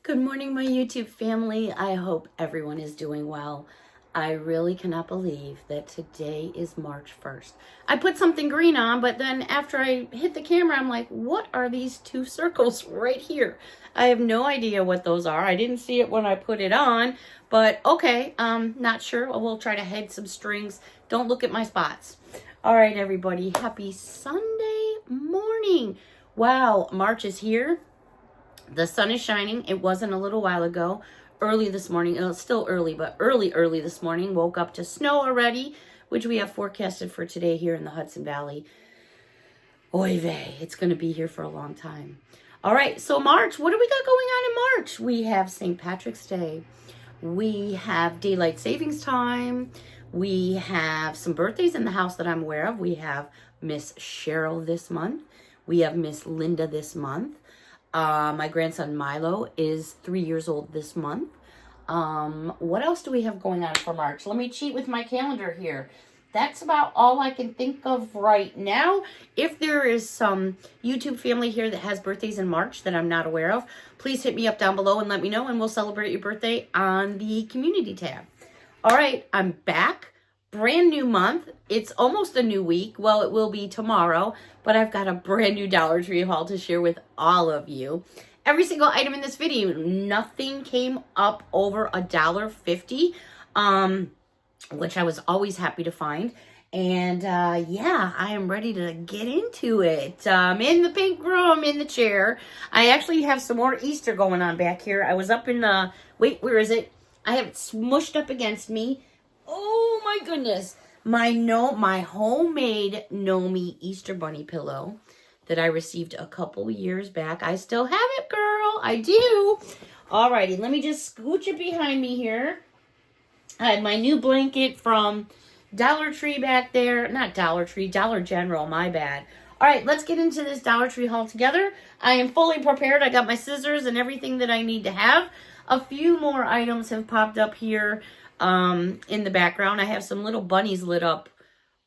Good morning, my YouTube family. I hope everyone is doing well. I really cannot believe that today is March 1st. I put something green on, but then after I hit the camera, I'm like, what are these two circles right here? I have no idea what those are. I didn't see it when I put it on, but okay, not sure. We'll try to head some strings. Don't look at my spots. All right, everybody, happy Sunday morning. Wow, March is here. The sun is shining. It wasn't a little while ago. Early this morning, it's still early, but early this morning, woke up to snow already, which we have forecasted for today here in the Hudson Valley. Oy vey, it's going to be here for a long time. All right, so March, what do we got going on in March? We have St. Patrick's Day. We have Daylight Savings Time. We have some birthdays in the house that I'm aware of. We have Miss Cheryl this month. We have Miss Linda this month. My grandson Milo is 3 years old this month. What else do we have going on for March? Let me cheat with my calendar here. That's about all I can think of right now. If there is some YouTube family here that has birthdays in March that I'm not aware of, please hit me up down below and let me know, and we'll celebrate your birthday on the community tab. All right, I'm back. Brand new month. It's almost a new week. Well, it will be tomorrow, but I've got a brand new Dollar Tree haul to share with all of you. Every single item in this video, nothing came up over $1.50, which I was always happy to find. And yeah, I am ready to get into it. In the pink room, in the chair. I actually have some more Easter going on back here. I was up in the, wait, where is it? I have it smushed up against me. Oh my goodness. My homemade Nomi Easter Bunny pillow that I received a couple years back. I still have it, girl. I do. Alrighty, let me just scooch it behind me here. I had my new blanket from Dollar Tree back there. Not Dollar Tree, Dollar General, my bad. Alright, let's get into this Dollar Tree haul together. I am fully prepared. I got my scissors and everything that I need to have. A few more items have popped up here. In the background, I have some little bunnies lit up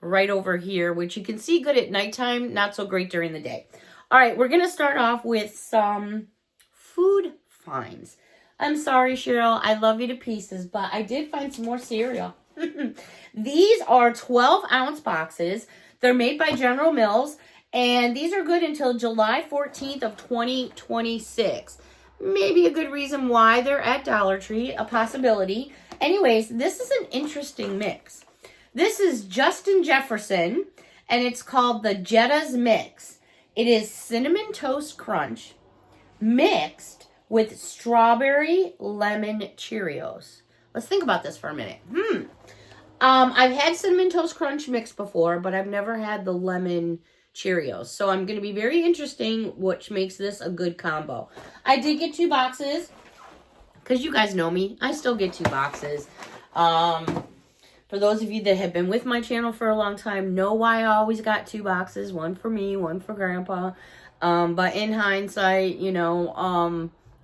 right over here, which you can see good at nighttime, not so great during the day. All right, we're going to start off with some food finds. I'm sorry, Cheryl, I love you to pieces, but I did find some more cereal. These are 12-ounce boxes. They're made by General Mills, and these are good until July 14th of 2026. Maybe a good reason why they're at Dollar Tree, a possibility. Anyways, this is an interesting mix. This is Justin Jefferson, and it's called the Jetta's Mix. It is Cinnamon Toast Crunch mixed with strawberry lemon Cheerios. Let's think about this for a minute. I've had Cinnamon Toast Crunch mixed before, but I've never had the lemon Cheerios. So I'm going to be very interesting, which makes this a good combo. I did get 2 boxes. Because you guys know me, I still get 2 boxes. For those of you that have been with my channel for a long time, know why I always got 2 boxes. One for me, one for Grandpa. But in hindsight, you know,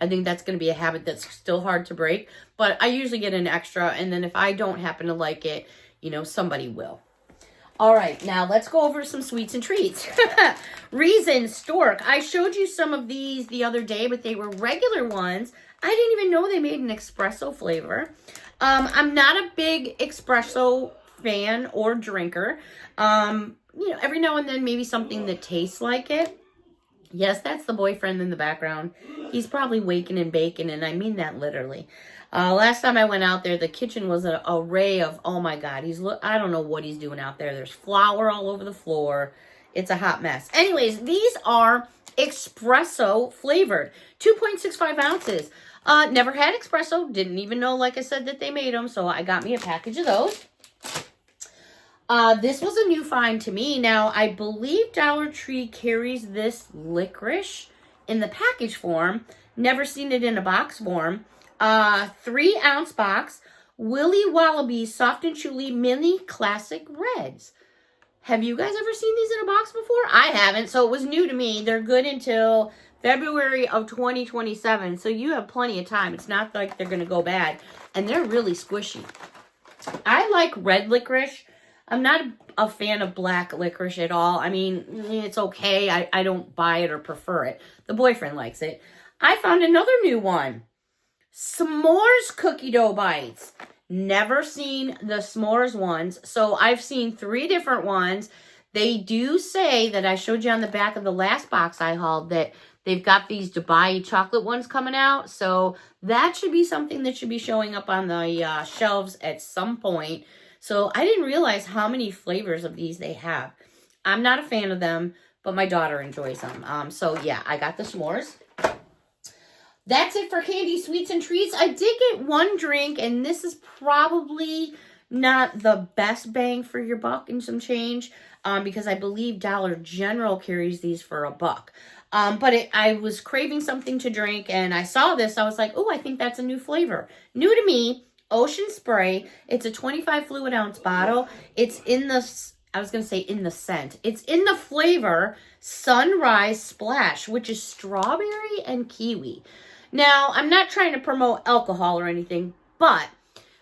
I think that's going to be a habit that's still hard to break. But I usually get an extra, and then if I don't happen to like it, you know, somebody will. All right, now let's go over some sweets and treats. Reason Stork. I showed you some of these the other day, but they were regular ones. I didn't even know they made an espresso flavor. I'm not a big espresso fan or drinker. You know, every now and then maybe something that tastes like it. Yes, that's the boyfriend in the background. He's probably waking and baking, and I mean that literally. Last time I went out there, the kitchen was an array of, oh my God, I don't know what he's doing out there. There's flour all over the floor. It's a hot mess. Anyways, these are espresso flavored, 2.65 ounces. Never had espresso. Didn't even know, like I said, that they made them. So I got me a package of those. This was a new find to me. Now, I believe Dollar Tree carries this licorice in the package form. Never seen it in a box form. 3-ounce box. Willy Wallaby Soft and Chewy Mini Classic Reds. Have you guys ever seen these in a box before? I haven't, so it was new to me. They're good until February of 2027, so you have plenty of time. It's not like they're going to go bad, and they're really squishy. I like red licorice. I'm not a fan of black licorice at all. I mean, it's okay. I don't buy it or prefer it. The boyfriend likes it. I found another new one. S'mores cookie dough bites. Never seen the s'mores ones. So I've seen 3 different ones. They do say that I showed you on the back of the last box I hauled that they've got these Dubai chocolate ones coming out. So that should be something that should be showing up on the shelves at some point. So I didn't realize how many flavors of these they have. I'm not a fan of them, but my daughter enjoys them. So yeah, I got the s'mores. That's it for candy, sweets, and treats. I did get one drink, and this is probably not the best bang for your buck and some change, because I believe Dollar General carries these for $1. But I was craving something to drink, and I saw this. I was like, oh, I think that's a new flavor. New to me, Ocean Spray. It's a 25 fluid ounce bottle. It's in the, I was going to say in the scent. It's in the flavor Sunrise Splash, which is strawberry and kiwi. Now, I'm not trying to promote alcohol or anything, but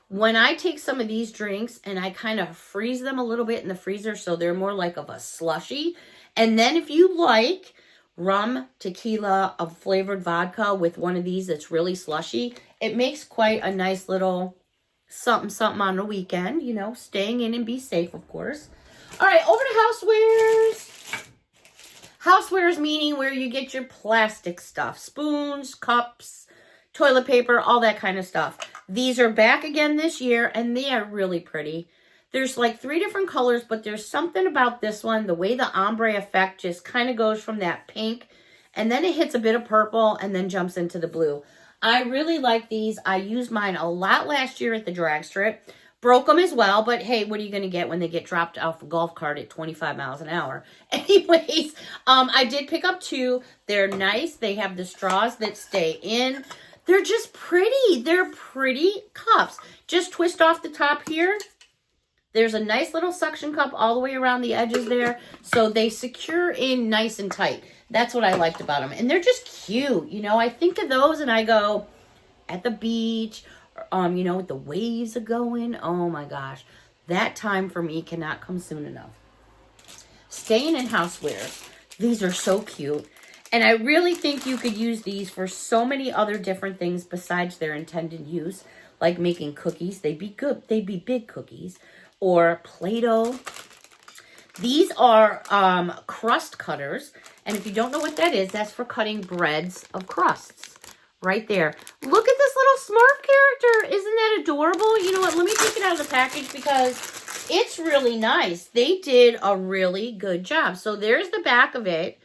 when I take some of these drinks and I kind of freeze them a little bit in the freezer so they're more like of a slushy, and then if you like rum, tequila, a flavored vodka with one of these that's really slushy, it makes quite a nice little something on the weekend, you know, staying in and be safe, of course. All right, over to housewares. Housewares meaning where you get your plastic stuff, spoons, cups, toilet paper, all that kind of stuff. These are back again this year, and they are really pretty. There's like 3 different colors, but there's something about this one, the way the ombre effect just kind of goes from that pink, and then it hits a bit of purple, and then jumps into the blue. I really like these. I used mine a lot last year at the drag strip. Broke them as well, but hey, what are you going to get when they get dropped off a golf cart at 25 miles an hour? Anyways, I did pick up 2. They're nice. They have the straws that stay in. They're just pretty. They're pretty cups. Just twist off the top here. There's a nice little suction cup all the way around the edges there, so they secure in nice and tight. That's what I liked about them. And they're just cute. You know, I think of those and I go, at the beach, you know, the waves are going. Oh my gosh. That time for me cannot come soon enough. Staying in housewares. These are so cute. And I really think you could use these for so many other different things besides their intended use. Like making cookies. They'd be good. They'd be big cookies. Or Play-Doh. These are crust cutters. And if you don't know what that is, that's for cutting breads of crusts. Right there. Look at this little Smurf character. Isn't that adorable? You know what? Let me take it out of the package because it's really nice. They did a really good job. So there's the back of it.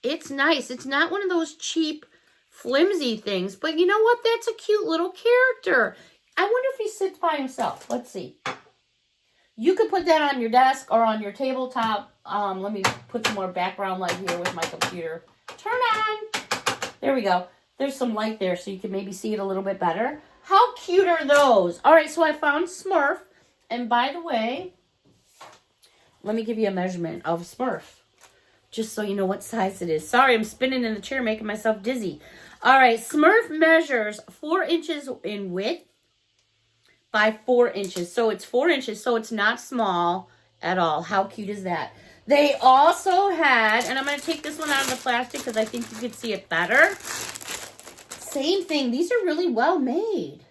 It's nice. It's not one of those cheap, flimsy things. But you know what? That's a cute little character. I wonder if he sits by himself. Let's see. You could put that on your desk or on your tabletop. Let me put some more background light here with my computer. Turn on. There we go. There's some light there so you can maybe see it a little bit better. How cute are those? All right, so I found Smurf. And by the way, let me give you a measurement of Smurf. Just so you know what size it is. Sorry, I'm spinning in the chair making myself dizzy. All right, Smurf measures 4 inches in width by 4 inches. So it's 4 inches, so it's not small at all. How cute is that? They also had, and I'm going to take this one out of the plastic because I think you could see it better. Same thing. These are really well made.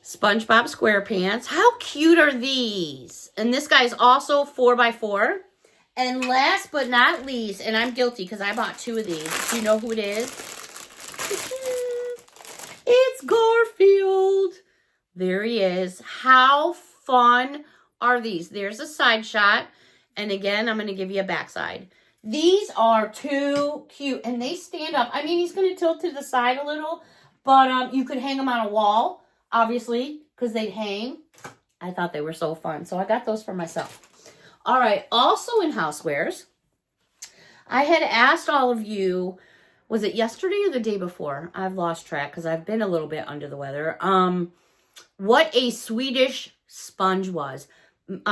SpongeBob SquarePants. How cute are these? And this guy's also 4x4. And last but not least, and I'm guilty because I bought 2 of these. Do you know who it is? It's Garfield. There he is. How fun are these? There's a side shot. And again, I'm going to give you a backside. These are too cute, and they stand up. I mean, he's going to tilt to the side a little, but you could hang them on a wall, obviously, because they'd hang. I thought they were so fun, so I got those for myself. All right, also in housewares, I had asked all of you, was it yesterday or the day before? I've lost track because I've been a little bit under the weather. What a Swedish sponge was.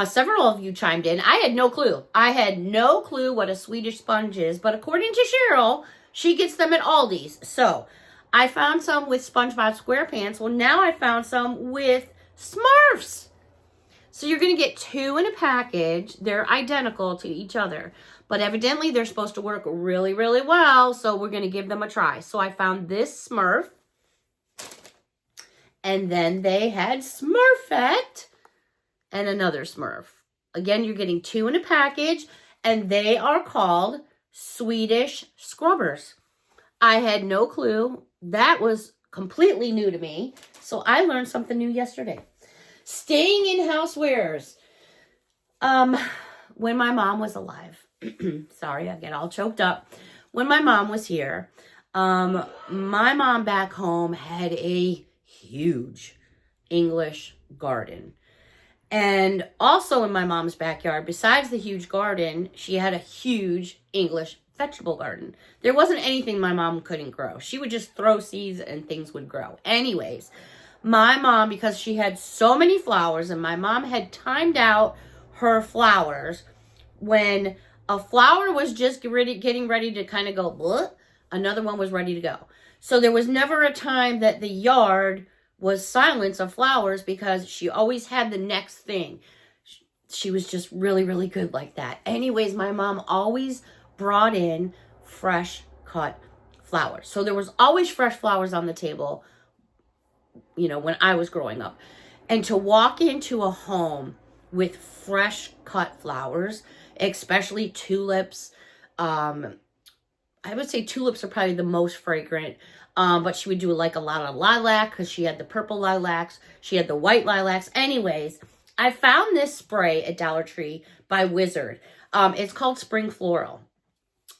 Several of you chimed in. I had no clue. I had no clue what a Swedish sponge is, but according to Cheryl, she gets them at Aldi's. So, I found some with SpongeBob SquarePants. Well, now I found some with Smurfs. So, you're going to get 2 in a package. They're identical to each other, but evidently they're supposed to work really, really well, so we're going to give them a try. So, I found this Smurf. And then they had Smurfette and another Smurf. Again, you're getting 2 in a package, and they are called Swedish Scrubbers. I had no clue. That was completely new to me. So I learned something new yesterday. Staying in housewares. When my mom was alive, sorry, I get all choked up. When my mom was here, my mom back home had a huge English garden. And also in my mom's backyard, besides the huge garden, she had a huge English vegetable garden. There wasn't anything my mom couldn't grow. She would just throw seeds and things would grow. Anyways, my mom, because she had so many flowers, and my mom had timed out her flowers, when a flower was just getting ready to kind of go, bleh, another one was ready to go. So there was never a time that the yard was silence of flowers, because she always had the next thing. She was just really, really good like that. Anyways, my mom always brought in fresh cut flowers. So there was always fresh flowers on the table, you know, when I was growing up. And to walk into a home with fresh cut flowers, especially tulips, I would say tulips are probably the most fragrant. But she would do like a lot of lilac, because she had the purple lilacs. She had the white lilacs. Anyways, I found this spray at Dollar Tree by Wizard. It's called Spring Floral.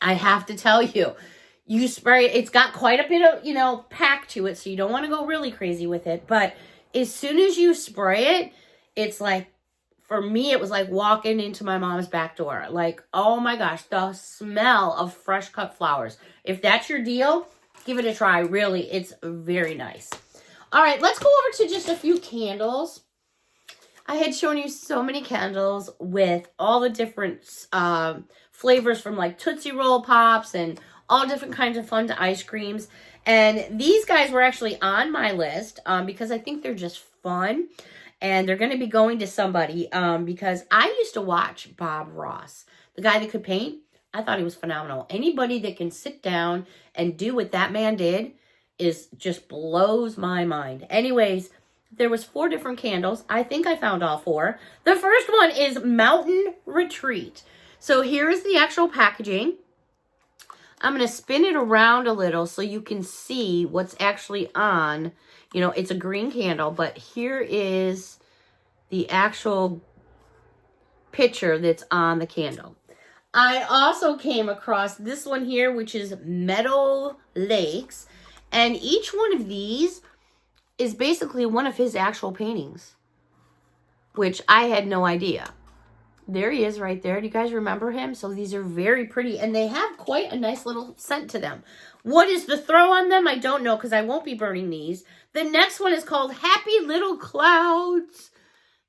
I have to tell you, you spray it. It's got quite a bit of, you know, pack to it, so you don't want to go really crazy with it. But as soon as you spray it, it's like, for me, it was like walking into my mom's back door. Like, oh my gosh, the smell of fresh cut flowers. If that's your deal, give it a try. Really, it's very nice. All right, let's go over to just a few candles. I had shown you so many candles with all the different flavors, from like Tootsie Roll Pops and all different kinds of fun ice creams. And these guys were actually on my list because I think they're just fun. And they're going to be going to somebody because I used to watch Bob Ross, the guy that could paint. I thought he was phenomenal. Anybody that can sit down and do what that man did just blows my mind. Anyways, there was 4 different candles. I think I found all 4. The first one is Mountain Retreat. So here is the actual packaging. I'm going to spin it around a little so you can see what's actually on. You know, it's a green candle, but here is the actual picture that's on the candle. I also came across this one here, which is Meadow Lakes. And each one of these is basically one of his actual paintings, which I had no idea. There he is right there. Do you guys remember him? So these are very pretty, and they have quite a nice little scent to them. What is the throw on them? I don't know, because I won't be burning these. The next one is called Happy Little Clouds.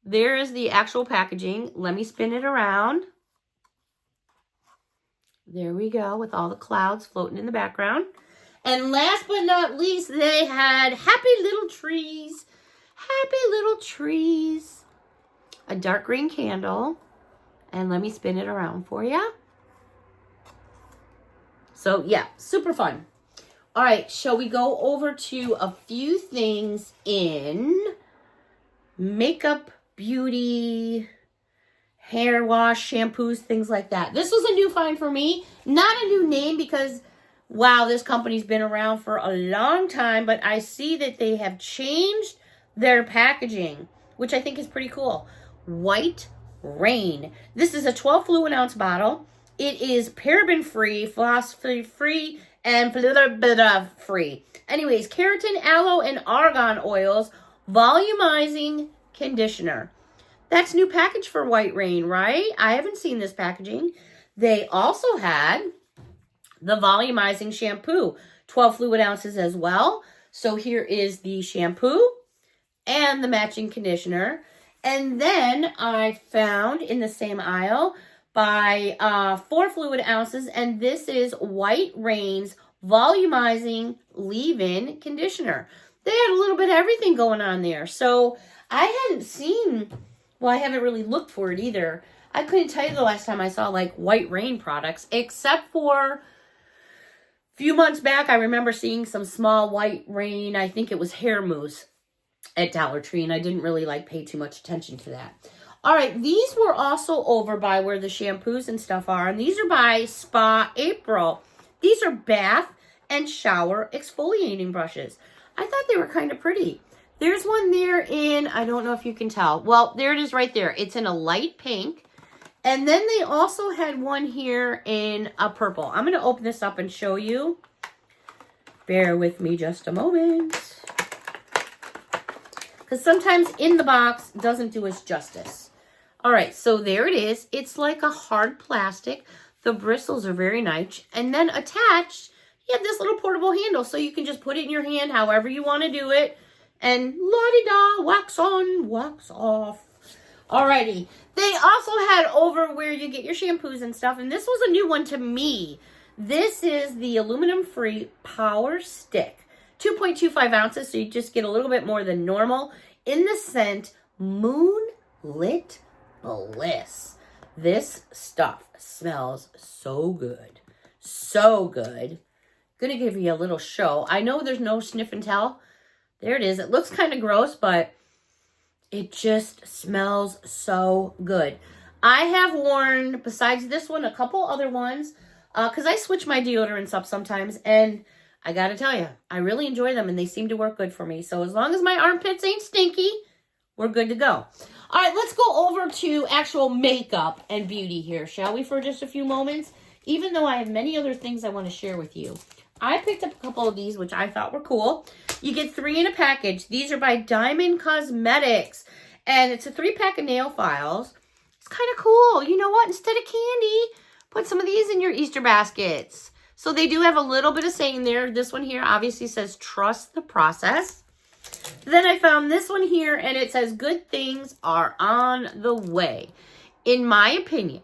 There is the actual packaging. Let me spin it around. There we go, with all the clouds floating in the background. And last but not least, they had Happy Little Trees. Happy Little Trees. A dark green candle. And let me spin it around for you. So, yeah, super fun. All right, shall we go over to a few things in makeup, beauty, hair wash, shampoos, things like that. This was a new find for me. Not a new name because, wow, this company's been around for a long time, but I see that they have changed their packaging, which I think is pretty cool. White Rain. This is a 12 fluid ounce bottle. It is paraben-free, phosphate-free, and free. Anyways, keratin, aloe, and argan oils, volumizing conditioner. That's new package for White Rain, right? I haven't seen this packaging. They also had the volumizing shampoo, 12 fluid ounces as well. So here is the shampoo and the matching conditioner. And then I found in the same aisle by 4 fluid ounces, and this is White Rain's volumizing leave-in conditioner. They had a little bit of everything going on there. So I hadn't seen, well, I haven't really looked for it either. I couldn't tell you the last time I saw like White Rain products, except for a few months back, I remember seeing some small White Rain, I think it was hair mousse. at Dollar Tree, and I didn't really like pay too much attention to that. All right, these were also over by where the shampoos and stuff are, and these are by Spa April. These are bath and shower exfoliating brushes. I thought they were kind of pretty. There's one there in, I don't know if you can tell. Well, there it is right there. It's in a light pink. And then they also had one here in a purple. I'm going to open this up and show you. Bear with me just a moment. Because sometimes in the box doesn't do us justice. All right, so there it is. It's like a hard plastic. The bristles are very nice. And then attached, you have this little portable handle. So you can just put it in your hand however you want to do it. And la-di-da, wax on, wax off. Alrighty. They also had over where you get your shampoos and stuff. And this was a new one to me. This is the aluminum-free Power Stick. 2.25 ounces, so you just get a little bit more than normal. In the scent, Moonlit Bliss. This stuff smells so good. So good. Gonna give you a little show. I know there's no sniff and tell. There it is. It looks kind of gross, but it just smells so good. I have worn, besides this one, a couple other ones, because I switch my deodorants up sometimes, and I gotta tell you, I really enjoy them, and they seem to work good for me. So as long as my armpits ain't stinky, we're good to go. All right, let's go over to actual makeup and beauty here, shall we, for just a few moments? Even though I have many other things I want to share with you. I picked up a couple of these, which I thought were cool. You get 3 in a package. These are by Diamond Cosmetics. And it's a 3-pack of nail files. It's kind of cool. You know what? Instead of candy, put some of these in your Easter baskets. So they do have a little bit of saying there. This one here obviously says, trust the process. Then I found this one here, and it says, good things are on the way. In my opinion,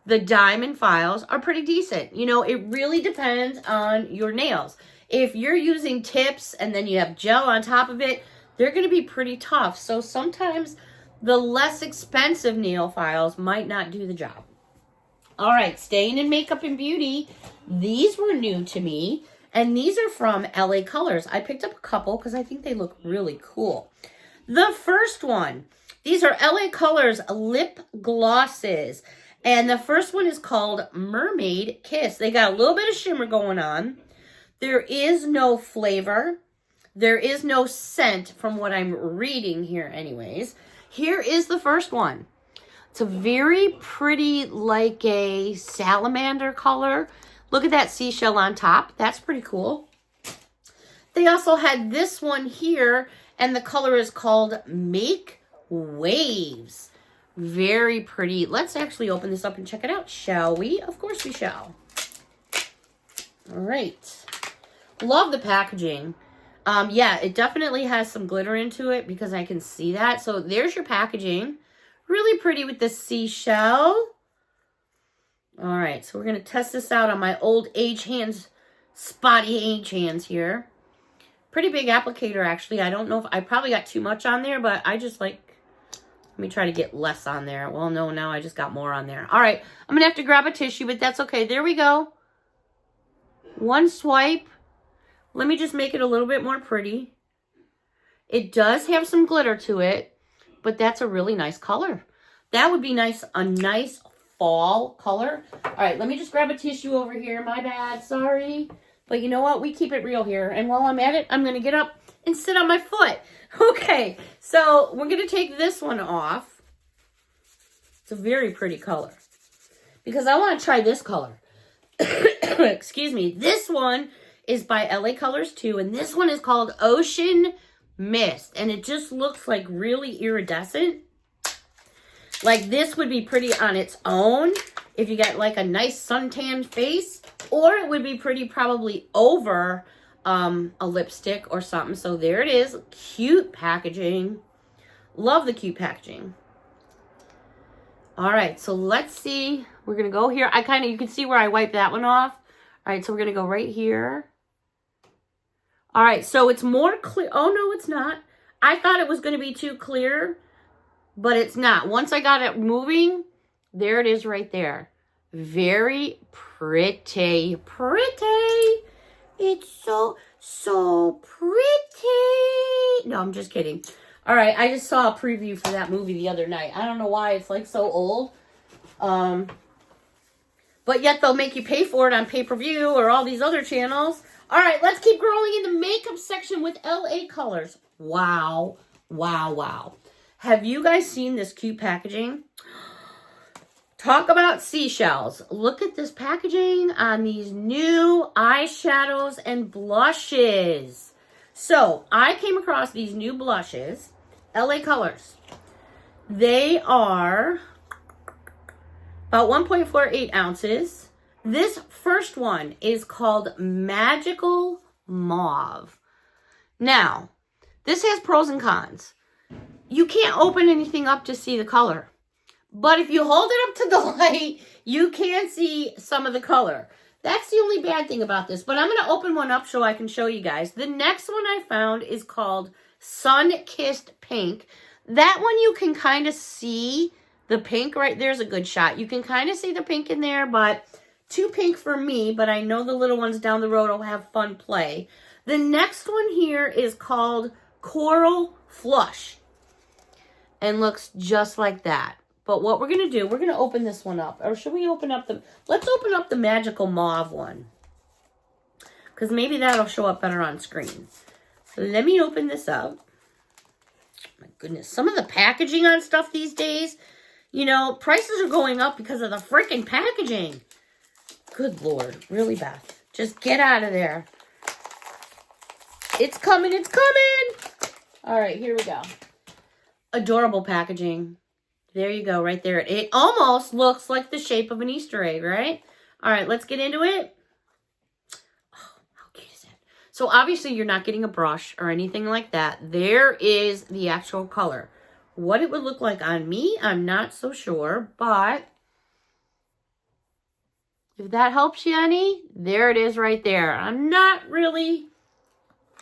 the diamond files are pretty decent. You know, it really depends on your nails. If you're using tips and then you have gel on top of it, they're going to be pretty tough. So sometimes the less expensive nail files might not do the job. All right, staying in makeup and beauty, these were new to me. And these are from LA Colors. I picked up a couple because I think they look really cool. The first one, these are LA Colors lip glosses. And the first one is called Mermaid Kiss. They got a little bit of shimmer going on. There is no flavor. There is no scent from what I'm reading here anyways. Here is the first one. It's a very pretty, like a salamander color. Look at that seashell on top. That's pretty cool. They also had this one here, and the color is called Make Waves. Very pretty. Let's actually open this up and check it out, shall we? Of course we shall. All right. Love the packaging. Yeah, it definitely has some glitter into it because I can see that. So there's your packaging. Really pretty with the seashell. All right, so we're going to test this out on my old age hands, spotty age hands here. Pretty big applicator, actually. I don't know if I probably got too much on there, but I just like, let me try to get less on there. Well, no, now I just got more on there. All right, I'm going to have to grab a tissue, but that's okay. There we go. One swipe. Let me just make it a little bit more pretty. It does have some glitter to it, but that's a really nice color. That would be nice, a nice fall color. All right, let me just grab a tissue over here. My bad, sorry. But you know what? We keep it real here. And while I'm at it, I'm going to get up and sit on my foot. Okay, so we're going to take this one off. It's a very pretty color. Because I want to try this color. Excuse me. This one is by LA Colors too. And this one is called Ocean Mist. And it just looks like really iridescent. Like this would be pretty on its own if you got like a nice suntan face. Or it would be pretty probably over a lipstick or something. So there it is. Cute packaging. Love the cute packaging. All right, so let's see. We're going to go here. You can see where I wiped that one off. All right, so we're going to go right here. All right, so it's more clear. Oh, no, it's not. I thought it was going to be too clear, but it's not. Once I got it moving, there it is right there. Very pretty. Pretty. It's so pretty. No, I'm just kidding. All right, I just saw a preview for that movie the other night. I don't know why it's like so old. But yet they'll make you pay for it on pay-per-view or all these other channels. All right, let's keep growing in the makeup section with LA Colors. Wow, wow, wow. Have you guys seen this cute packaging? Talk about seashells. Look at this packaging on these new eyeshadows and blushes. So, I came across these new blushes, LA Colors. They are about 1.48 ounces. This first one is called Magical Mauve. Now, this has pros and cons. You can't open anything up to see the color. But if you hold it up to the light, you can see some of the color. That's the only bad thing about this. But I'm going to open one up so I can show you guys. The next one I found is called Sun Kissed Pink. That one you can kind of see the pink right there's a good shot. You can kind of see the pink in there, but too pink for me. But I know the little ones down the road will have fun play. The next one here is called Coral Flush. And looks just like that. But what we're going to do, we're going to open this one up. Or should we open up the... Let's open up the Magical Mauve one. Because maybe that'll show up better on screen. So let me open this up. My goodness. Some of the packaging on stuff these days, you know, prices are going up because of the freaking packaging. Good Lord. Really, Beth? Just get out of there. It's coming. It's coming. All right, here we go. Adorable packaging. There you go, right there. It almost looks like the shape of an Easter egg, right? All right, let's get into it. Oh, how cute is it? So obviously you're not getting a brush or anything like that. There is the actual color. What it would look like on me, I'm not so sure, but if that helps you any, there it is right there. I'm not really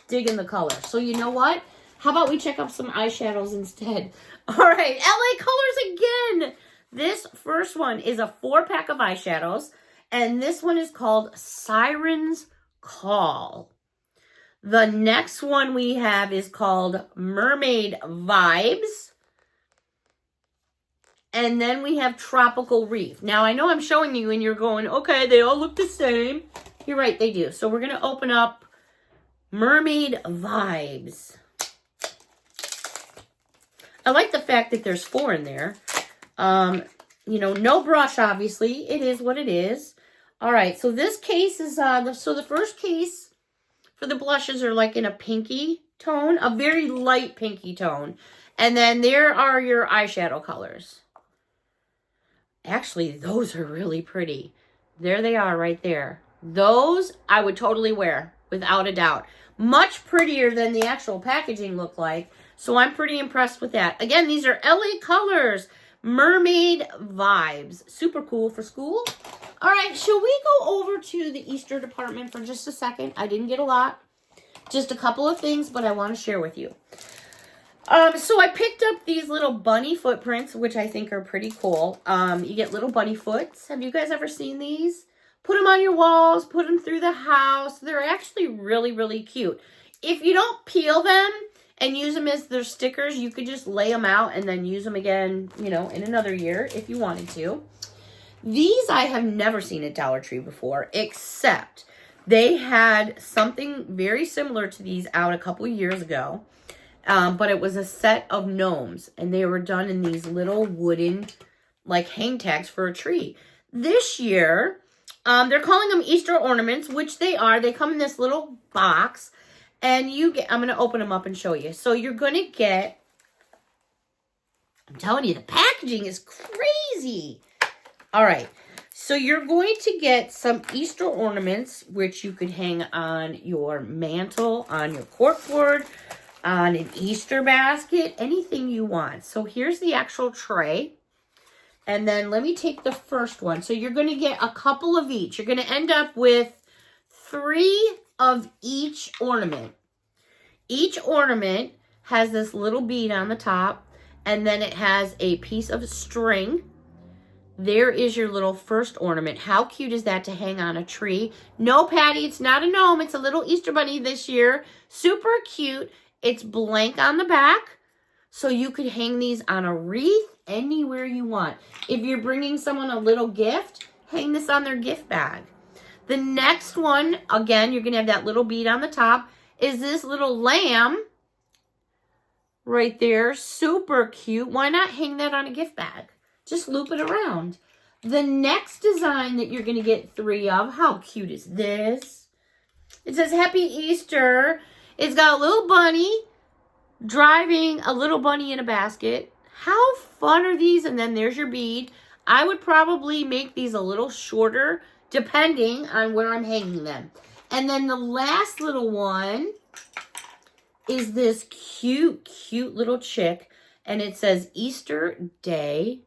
digging the color. So you know what? How about we check out some eyeshadows instead? All right, LA Colors again. This first one is a 4-pack of eyeshadows, and this one is called Siren's Call. The next one we have is called Mermaid Vibes. And then we have Tropical Reef. Now, I know I'm showing you and you're going, okay, they all look the same. You're right, they do. So we're going to open up Mermaid Vibes. I like the fact that there's 4 in there. You know, no brush, obviously. It is what it is. All right, so this case is, so the first case for the blushes are like in a pinky tone, a very light pinky tone. And then there are your eyeshadow colors. Actually, those are really pretty. There they are right there. Those I would totally wear, without a doubt. Much prettier than the actual packaging looked like. So I'm pretty impressed with that. Again, these are LA Colors Mermaid Vibes. Super cool for school. All right, shall we go over to the Easter department for just a second? I didn't get a lot. Just a couple of things, but I want to share with you. So I picked up these little bunny footprints, which I think are pretty cool. You get little bunny foots. Have you guys ever seen these? Put them on your walls, put them through the house. They're actually really, really cute. If you don't peel them and use them as their stickers, you could just lay them out and then use them again, you know, in another year if you wanted to. These I have never seen at Dollar Tree before, except they had something very similar to these out a couple years ago. But it was a set of gnomes, and they were done in these little wooden, like, hang tags for a tree. This year, they're calling them Easter ornaments, which they are. They come in this little box, and you get, I'm going to open them up and show you. So you're going to get, I'm telling you, the packaging is crazy. All right. So you're going to get some Easter ornaments, which you could hang on your mantle, on your corkboard, on an Easter basket, anything you want. So here's the actual tray. And then let me take the first one. So you're going to get a couple of each. You're going to end up with 3 of each ornament. Each ornament has this little bead on the top, and then it has a piece of string. There is your little first ornament. How cute is that to hang on a tree? No, Patty, it's not a gnome. It's a little Easter bunny this year. Super cute. It's blank on the back, so you could hang these on a wreath anywhere you want. If you're bringing someone a little gift, hang this on their gift bag. The next one, again, you're going to have that little bead on the top, is this little lamb right there. Super cute. Why not hang that on a gift bag? Just loop it around. The next design that you're going to get 3 of, how cute is this? It says Happy Easter. It's got a little bunny driving a little bunny in a basket. How fun are these? And then there's your bead. I would probably make these a little shorter depending on where I'm hanging them. And then the last little one is this cute, cute little chick. And it says Easter Day.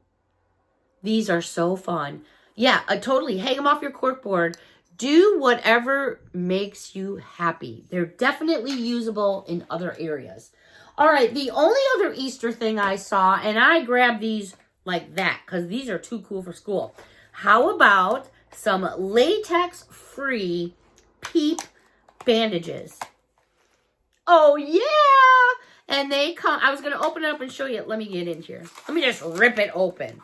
These are so fun. Yeah, totally. Hang them off your corkboard. Do whatever makes you happy. They're definitely usable in other areas. All right, the only other Easter thing I saw, and I grabbed these like that because these are too cool for school. How about some latex-free PEEP bandages? Oh, yeah! And they come, I was going to open it up and show you. Let me get in here. Let me just rip it open.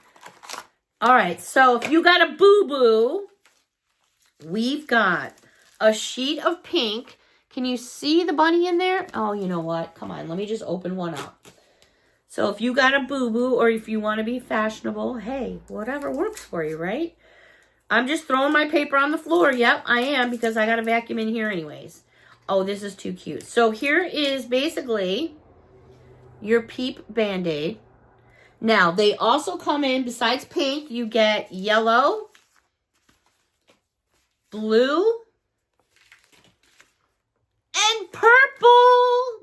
All right, so if you got a boo-boo, we've got a sheet of pink. Can you see the bunny in there? Oh, you know what? Come on, let me just open one up. So if you got a boo-boo or if you want to be fashionable, hey, whatever works for you, right? I'm just throwing my paper on the floor. Yep, I am, because I got a vacuum in here anyways. Oh, this is too cute. So here is basically your PEEP Band-Aid. Now, they also come in, besides pink, you get yellow, blue, and purple.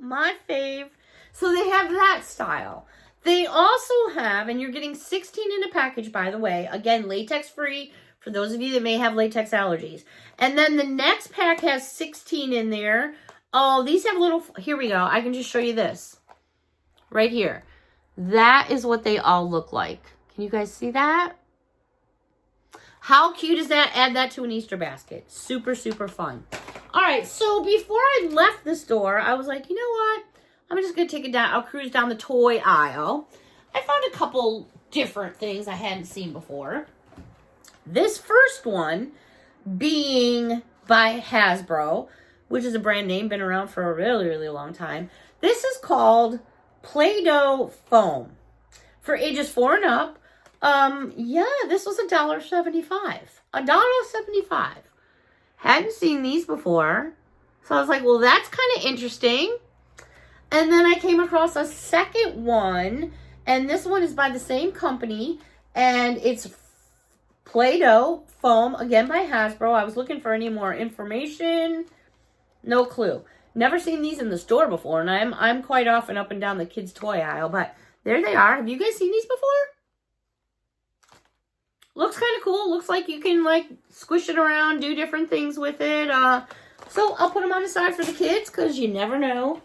My fave. So they have that style. They also have, and you're getting 16 in a package, by the way. Again, latex-free for those of you that may have latex allergies. And then the next pack has 16 in there. Oh, these have little, here we go. I can just show you this right here. That is what they all look like. Can you guys see that? How cute is that? Add that to an Easter basket. Super, super fun. All right, so before I left the store, I was like, you know what? I'm just going to take it down. I'll cruise down the toy aisle. I found a couple different things I hadn't seen before. This first one being by Hasbro, which is a brand name, been around for a really, really long time. This is called Play-Doh foam for ages 4 and up. Yeah, this was $1.75. $1.75. Hadn't seen these before. So I was like, well, that's kind of interesting. And then I came across a second one, and this one is by the same company, and it's Play-Doh foam, again by Hasbro. I was looking for any more information. No clue. Never seen these in the store before, and I'm quite often up and down the kids' toy aisle, but there they are. Have you guys seen these before? Looks kind of cool. Looks like you can, like, squish it around, do different things with it. So I'll put them on the side for the kids, because you never know.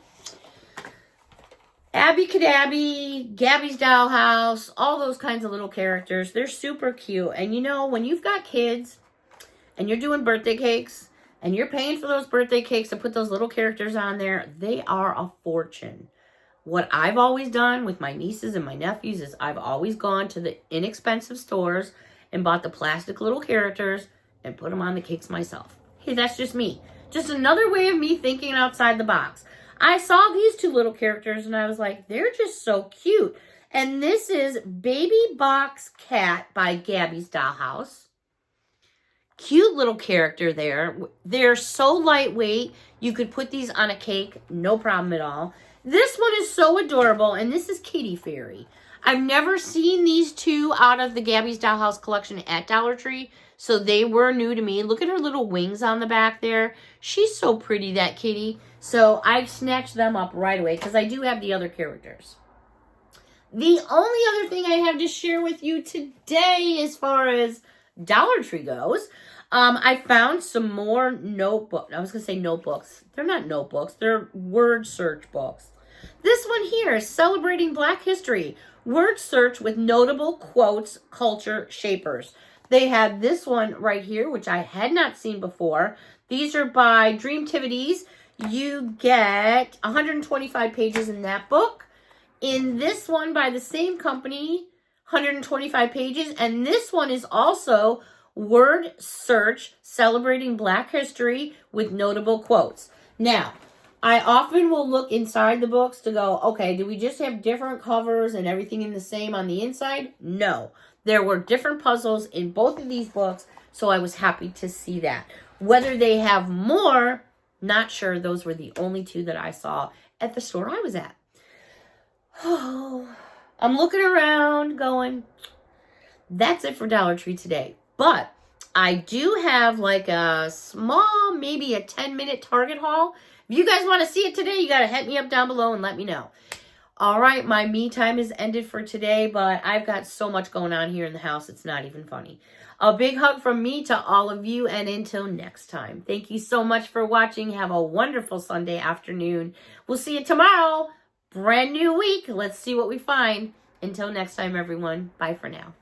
Abby Cadabby, Gabby's Dollhouse, all those kinds of little characters. They're super cute. And, you know, when you've got kids and you're doing birthday cakes, and you're paying for those birthday cakes to put those little characters on there, they are a fortune. What I've always done with my nieces and my nephews is I've always gone to the inexpensive stores and bought the plastic little characters and put them on the cakes myself. Hey, that's just me. Just another way of me thinking outside the box. I saw these 2 little characters and I was like, they're just so cute. And this is Baby Box Cat by Gabby's Dollhouse. Cute little character there. They're so lightweight. You could put these on a cake, no problem at all. This one is so adorable, and this is Kitty Fairy. I've never seen these 2 out of the Gabby's Dollhouse collection at Dollar Tree, so they were new to me. Look at her little wings on the back there. She's so pretty, that kitty. So I snatched them up right away because I do have the other characters. The only other thing I have to share with you today as far as Dollar Tree goes, I found some more notebooks. I was going to say notebooks. They're not notebooks. They're word search books. This one here is Celebrating Black History. Word search with notable quotes, culture shapers. They have this one right here, which I had not seen before. These are by Dreamtivities. you get 125 pages in that book. In this one by the same company, 125 pages. And this one is also word search celebrating Black history with notable quotes. Now, I often will look inside the books to go, okay, do we just have different covers and everything in the same on the inside? No. There were different puzzles in both of these books, so I was happy to see that. Whether they have more, not sure. Those were the only two that I saw at the store I was at. Oh, I'm looking around going, that's it for Dollar Tree today. But I do have like a small, maybe a 10-minute Target haul. If you guys want to see it today, you got to hit me up down below and let me know. All right, my me time is ended for today, but I've got so much going on here in the house, it's not even funny. A big hug from me to all of you, and until next time. Thank you so much for watching. Have a wonderful Sunday afternoon. We'll see you tomorrow. Brand new week. Let's see what we find. Until next time, everyone. Bye for now.